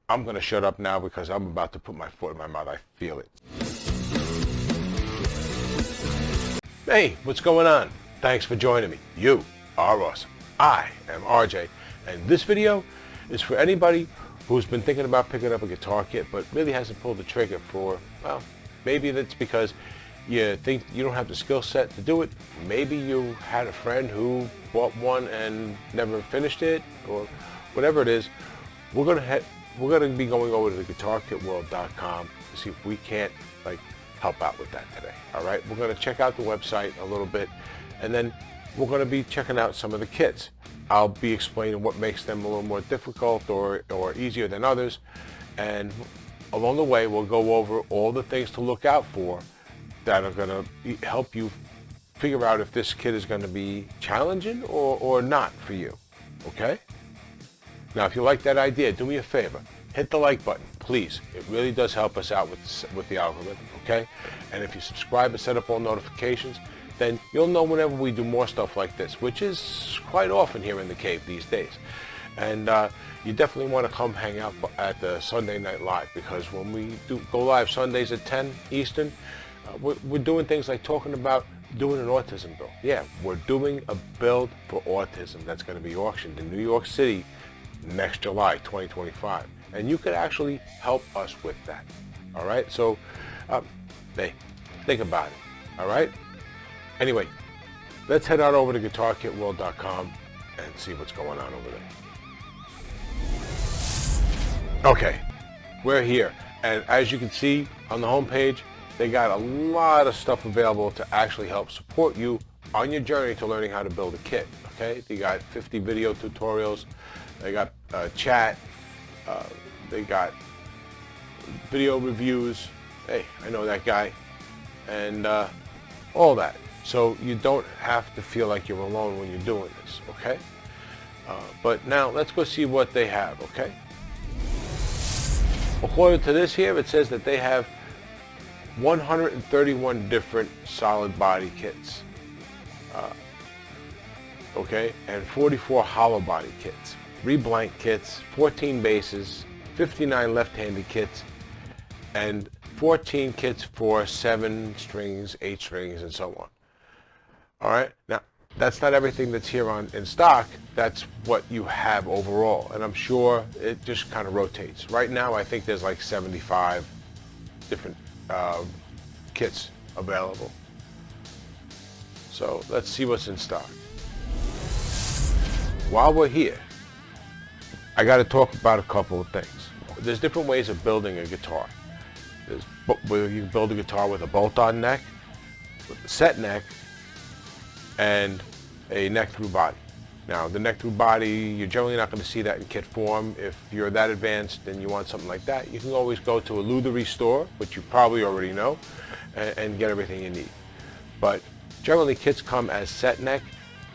I'm going to shut up now because I'm about to put my foot in my mouth. I feel it. Hey, what's going on? Thanks for joining me. You are awesome. I am RJ, and this video is for anybody who's been thinking about picking up a guitar kit but really hasn't pulled the trigger for, well, maybe that's because you think you don't have the skill set to do it. Maybe you had a friend who bought one and never finished it, or whatever it is. We're gonna be going over to the GuitarKitWorld.com to see if we can't help out with that today. All right, we're gonna check out the website a little bit, and then we're gonna be checking out some of the kits. I'll be explaining what makes them a little more difficult or easier than others, and along the way we'll go over all the things to look out for that are gonna help you figure out if this kit is gonna be challenging or not for you. Okay? Now, if you like that idea, do me a favor. Hit the like button, please. It really does help us out with the algorithm, okay? And if you subscribe and set up all notifications, then you'll know whenever we do more stuff like this, which is quite often here in the cave these days. And you definitely want to come hang out at the Sunday Night Live, because when we go live Sundays at 10 Eastern, we're doing things like talking about doing an autism build. Yeah, we're doing a build for autism that's going to be auctioned in New York City next July 2025, and you could actually help us with that. All right, so hey, think about it. All right, anyway, let's head on over to GuitarKitWorld.com and see what's going on over there. Okay, we're here, and as you can see on the home page, they got a lot of stuff available to actually help support you on your journey to learning how to build a kit. Okay, they got 50 video tutorials. They got chat, they got video reviews, hey, I know that guy, and all that. So you don't have to feel like you're alone when you're doing this, okay? But now let's go see what they have, okay? According to this here, it says that they have 131 different solid body kits, okay, and 44 hollow body kits. 3 blank kits, 14 basses, 59 left-handed kits, and 14 kits for 7 strings, 8 strings, and so on. All right, now that's not everything that's here in stock. That's what you have overall, and I'm sure it just kind of rotates. Right now, I think there's like 75 different kits available. So let's see what's in stock. While we're here, I got to talk about a couple of things. There's different ways of building a guitar. There's where you can build a guitar with a bolt-on neck, with a set neck, and a neck-through body. Now, the neck-through body, you're generally not going to see that in kit form. If you're that advanced and you want something like that, you can always go to a Lutherie store, which you probably already know, and get everything you need. But generally, kits come as set neck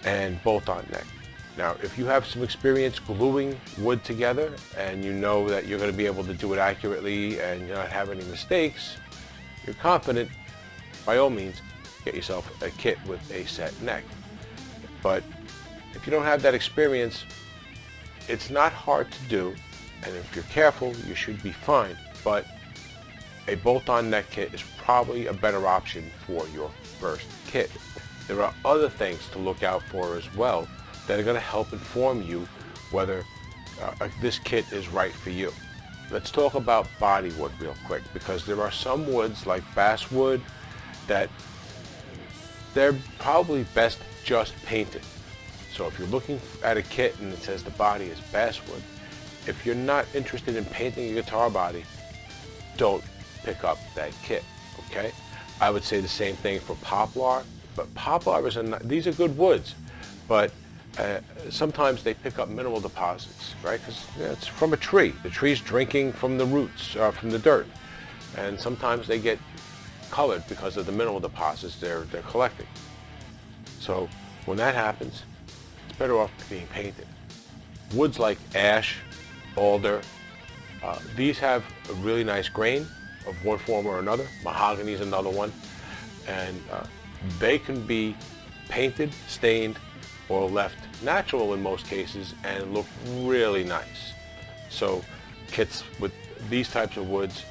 and bolt-on neck. Now, if you have some experience gluing wood together and you know that you're going to be able to do it accurately and you not have any mistakes, you're confident, by all means, get yourself a kit with a set neck. But if you don't have that experience, it's not hard to do, and if you're careful, you should be fine. But a bolt-on neck kit is probably a better option for your first kit. There are other things to look out for as well that are going to help inform you whether this kit is right for you. Let's talk about body wood real quick, because there are some woods like basswood that they're probably best just painted. So if you're looking at a kit and it says the body is basswood, if you're not interested in painting a guitar body, don't pick up that kit, okay? I would say the same thing for poplar, but poplar these are good woods, but sometimes they pick up mineral deposits, right? Because it's from a tree. The tree's drinking from the roots, from the dirt. And sometimes they get colored because of the mineral deposits they're collecting. So when that happens, it's better off being painted. Woods like ash, alder, these have a really nice grain of one form or another. Mahogany is another one. And they can be painted, stained, or left natural in most cases and look really nice. So kits with these types of woods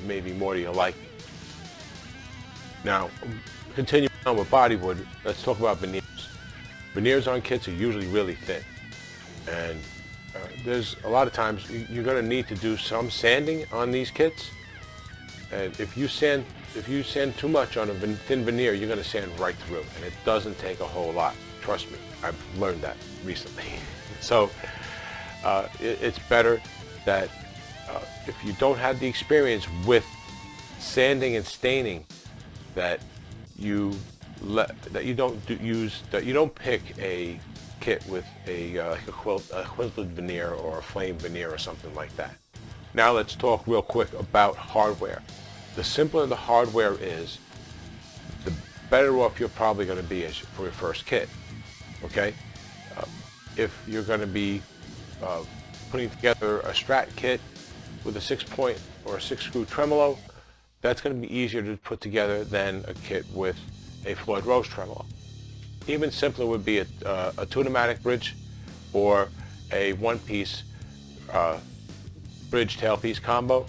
may be more to your liking. Now, continuing on with bodywood, let's talk about veneers. Veneers on kits are usually really thin, and there's a lot of times you're going to need to do some sanding on these kits. And if you sand too much on a thin veneer, you're going to sand right through, and it doesn't take a whole lot. Trust me, I've learned that recently. So it's better that if you don't have the experience with sanding and staining, that you don't pick a kit with like a quilted veneer or a flame veneer or something like that. Now let's talk real quick about hardware. The simpler the hardware is, the better off you're probably going to be for your first kit. Okay, if you're going to be putting together a Strat kit with a 6-point or a 6-screw tremolo, that's going to be easier to put together than a kit with a Floyd Rose tremolo. Even simpler would be a Tune-o-matic bridge or a one-piece bridge tailpiece combo.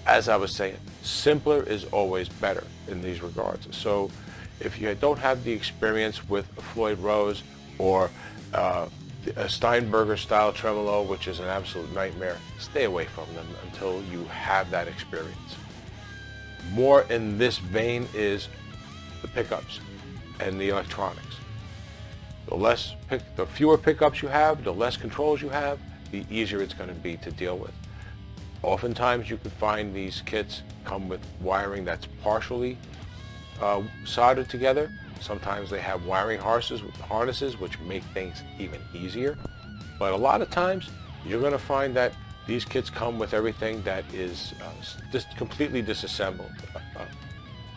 As I was saying, simpler is always better in these regards. So if you don't have the experience with a Floyd Rose or a Steinberger style tremolo, which is an absolute nightmare, stay away from them until you have that experience. More in this vein is the pickups and the electronics. The fewer pickups you have, the less controls you have, the easier it's going to be to deal with. Oftentimes you can find these kits come with wiring that's partially soldered together. Sometimes they have wiring harnesses which make things even easier. But a lot of times you're going to find that these kits come with everything that is just completely disassembled.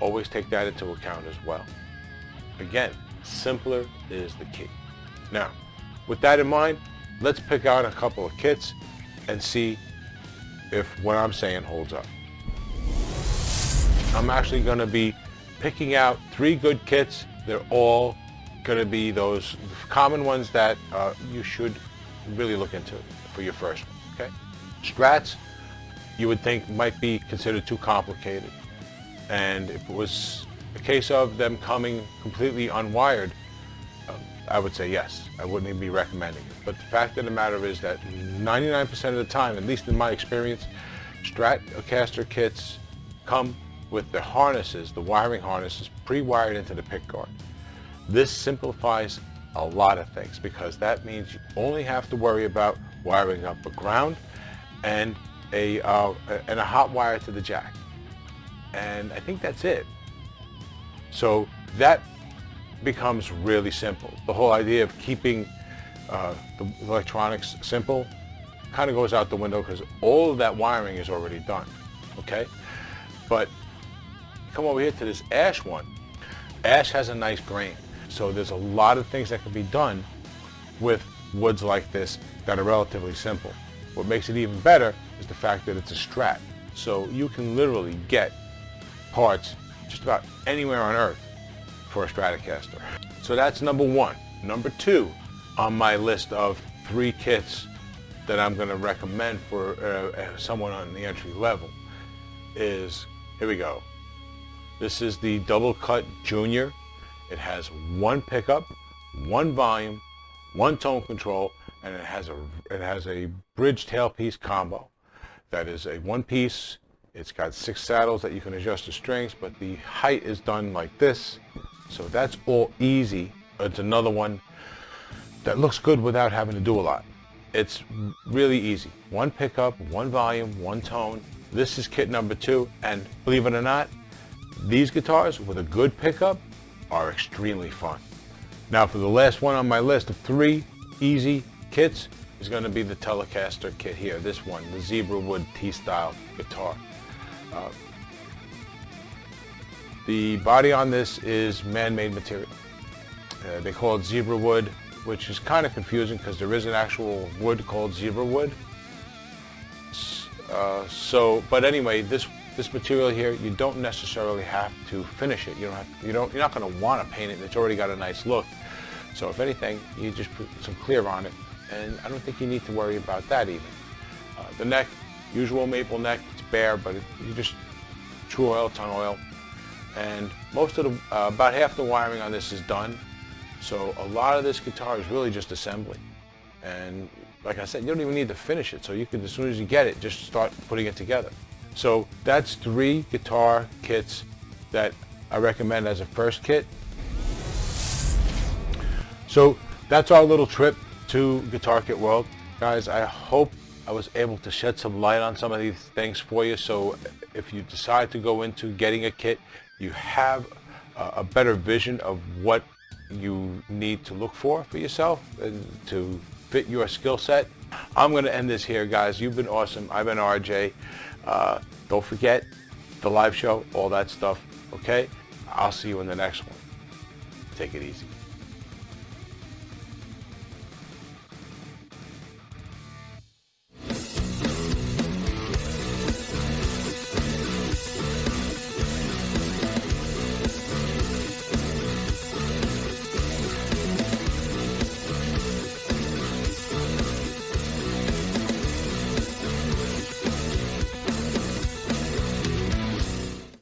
Always take that into account as well. Again, simpler is the key. Now, with that in mind, let's pick out a couple of kits and see if what I'm saying holds up. I'm actually going to be picking out 3 good kits. They're all going to be those common ones that you should really look into for your first one. Okay? Strats, you would think might be considered too complicated. And if it was a case of them coming completely unwired, I would say yes. I wouldn't even be recommending it. But the fact of the matter is that 99% of the time, at least in my experience, Stratocaster kits come with the harnesses, the wiring harnesses, pre-wired into the pickguard. This simplifies a lot of things because that means you only have to worry about wiring up a ground and a hot wire to the jack. And I think that's it. So that becomes really simple. The whole idea of keeping the electronics simple kind of goes out the window because all of that wiring is already done. Okay? But come over here to this ash one. Ash has a nice grain. So there's a lot of things that can be done with woods like this that are relatively simple. What makes it even better is the fact that it's a Strat. So you can literally get parts just about anywhere on earth for a Stratocaster. So that's number 1. Number 2 on my list of 3 kits that I'm going to recommend for someone on the entry level is, here we go. This is the Double Cut Junior. It has 1 pickup, 1 volume, 1 tone control, and it has a bridge tailpiece combo. That is a 1-piece. It's got 6 saddles that you can adjust the strings, but the height is done like this. So that's all easy. It's another one that looks good without having to do a lot. It's really easy. 1 pickup, 1 volume, 1 tone. This is kit number 2, and believe it or not, these guitars with a good pickup are extremely fun. Now for the last one on my list of 3 easy kits is going to be the Telecaster kit here. This one, the Zebra Wood T-style guitar. The body on this is man-made material. They call it Zebra Wood, which is kind of confusing because there is an actual wood called Zebra Wood. But anyway, this material here, you don't necessarily have to finish it. You're not going to want to paint it. It's already got a nice look. So if anything, you just put some clear on it, and I don't think you need to worry about that even. The neck, usual maple neck, it's bare, but you just true oil, tongue oil. And most of the, about half the wiring on this is done. So a lot of this guitar is really just assembly. And like I said, you don't even need to finish it. So you can, as soon as you get it, just start putting it together. So that's 3 guitar kits that I recommend as a first kit. So that's our little trip to Guitar Kit World. Guys, I hope I was able to shed some light on some of these things for you. So if you decide to go into getting a kit, you have a better vision of what you need to look for yourself and to fit your skill set. I'm going to end this here, guys. You've been awesome. I've been RJ. Don't forget the live show, all that stuff. Okay? I'll see you in the next one. Take it easy.